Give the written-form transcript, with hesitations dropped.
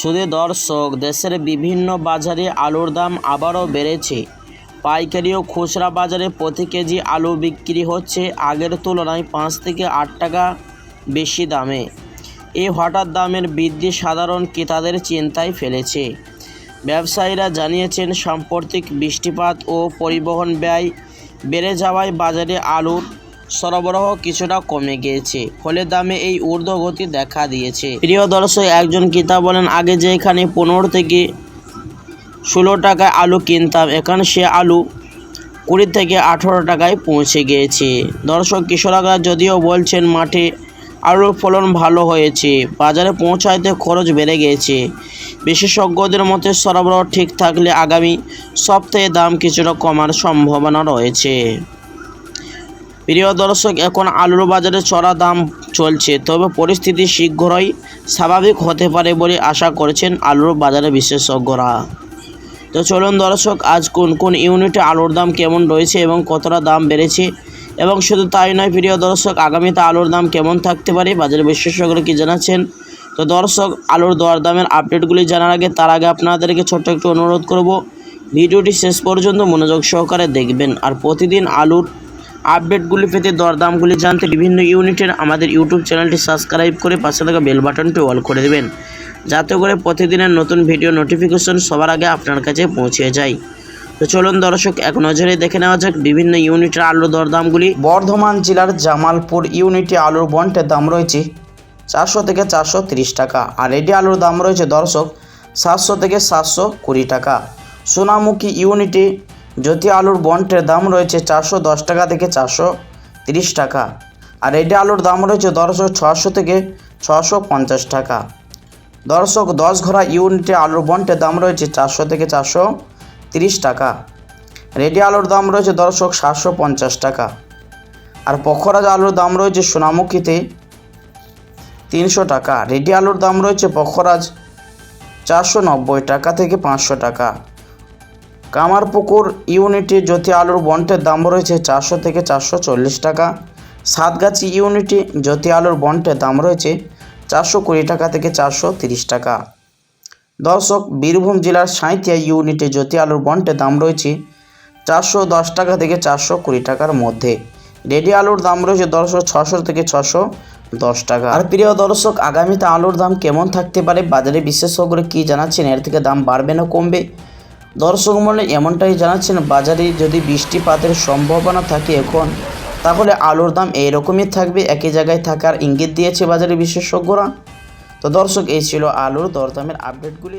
শুধু দর্শক, দেশের বিভিন্ন বাজারে আলুর দাম আবারও বেড়েছে। পাইকারি ও খুচরা বাজারে প্রতি কেজি আলু বিক্রি হচ্ছে আগের তুলনায় 5 থেকে 8 টাকা বেশি দামে। এই হঠাৎ দামের বৃদ্ধি সাধারণ ক্রেতাদের চিন্তায় ফেলেছে। ব্যবসায়ীরা জানিয়েছেন, সাম্প্রতিক বৃষ্টিপাত ও পরিবহন ব্যয় বেড়ে যাওয়ায় বাজারে আলুর সরবরাহ কিছুটা কমে গিয়েছে, ফলে দামে এই ঊর্ধ্বগতি দেখা দিয়েছে। প্রিয় দর্শক, একজন ক্রেতা বলেন, আগে যেখানে 15 থেকে 16 টাকায় আলু কিনতাম, এখন সে আলু 20 থেকে 18 টাকায় পৌঁছে গিয়েছে। দর্শক, কৃষকরা যদিও বলছেন মাঠে আলুর ফলন ভালো হয়েছে, বাজারে পৌঁছাতে খরচ বেড়ে গিয়েছে। বিশেষজ্ঞদের মতে সরবরাহ ঠিক থাকলে আগামী সপ্তাহে দাম কিছুটা কমার সম্ভাবনা রয়েছে। প্রিয় দর্শক, এখন আলুর বাজারে চড়া দাম চলছে, তবে পরিস্থিতি শীঘ্রই স্বাভাবিক হতে পারে বলে আশা করছেন আলুর বাজারে বিশেষজ্ঞরা। তো চলুন দর্শক, আজ কোন কোন ইউনিটে আলুর দাম কেমন রয়েছে এবং কতটা দাম বেড়েছে, এবং শুধু তাই নয় প্রিয় দর্শক, আগামীতে আলুর দাম কেমন থাকতে পারে বাজারে বিশেষজ্ঞরা কি জানাচ্ছেন। তো দর্শক, আলুর দরদামের আপডেটগুলি জানার আগে আপনাদেরকে ছোট্ট একটু অনুরোধ করব, ভিডিওটি শেষ পর্যন্ত মনোযোগ সহকারে দেখবেন। আর প্রতিদিন আলুর আপডেটগুলি পেতে, দরদামগুলি জানতে বিভিন্ন ইউনিটের আমাদের ইউটিউব চ্যানেলটি সাবস্ক্রাইব করে পাশে থাকা বেল বাটনটি অল করে দেবেন, যাতে করে প্রতিদিনের নতুন ভিডিও নোটিফিকেশন সবার আগে আপনার কাছে পৌঁছে যায়। তো চলুন দর্শক, এক নজরে দেখে নেওয়া যাক বিভিন্ন ইউনিটের আলুর দরদামগুলি। বর্ধমান জেলার জামালপুর ইউনিটে আলুর বন্টের দাম রয়েছে 400 থেকে 430 টাকা, আর রেডি আলুর দাম রয়েছে দর্শক 700 থেকে 720 টাকা। সোনামুখী ইউনিটে জ্যোতি আলুর বন্টের দাম রয়েছে 410 টাকা থেকে 430 টাকা, আর রেডি আলুর দাম রয়েছে দর্শক 600 থেকে 650 টাকা। দর্শক, 10 ঘোড়া ইউনিটে আলুর বন্টের দাম রয়েছে 400 থেকে 430 টাকা, রেডি আলুর দাম রয়েছে দর্শক 750 টাকা। আর পখরাজ আলুর দাম রয়েছে সোনামুখীতে 300 টাকা, রেডি আলুর দাম রয়েছে পখরাজ 490 টাকা থেকে 500 টাকা। কামারপুকুর ইউনিটে জ্যোতি আলুর বন্টের দাম রয়েছে 400 থেকে 440 টাকা। সাতগাছি ইউনিটে জ্যোতি আলুর বন্টের দাম রয়েছে 420 টাকা থেকে 430 টাকা। দর্শক, বীরভূম জেলার সাঁইথিয়া ইউনিটে জ্যোতি আলুর বন্টের দাম রয়েছে 410 টাকা থেকে 420 টাকার মধ্যে, রেডি আলুর দাম রয়েছে দর্শক 600 থেকে 610 টাকা। আর প্রিয় দর্শক, আগামীতে আলুর দাম কেমন থাকতে পারে বাজারে বিশেষজ্ঞরা কী জানাচ্ছেন, এর থেকে দাম বাড়বে না কমবে? দর্শক মনে এমনটাই জানাচ্ছেন, বাজারে যদি বৃষ্টিপাতের সম্ভাবনা থাকে এখন, তাহলে আলুর দাম এইরকমই থাকবে, একই জায়গায় থাকার ইঙ্গিত দিয়েছে বাজারে বিশেষজ্ঞরা। তো দর্শক, এই ছিল আলুর দরদামের আপডেটগুলি।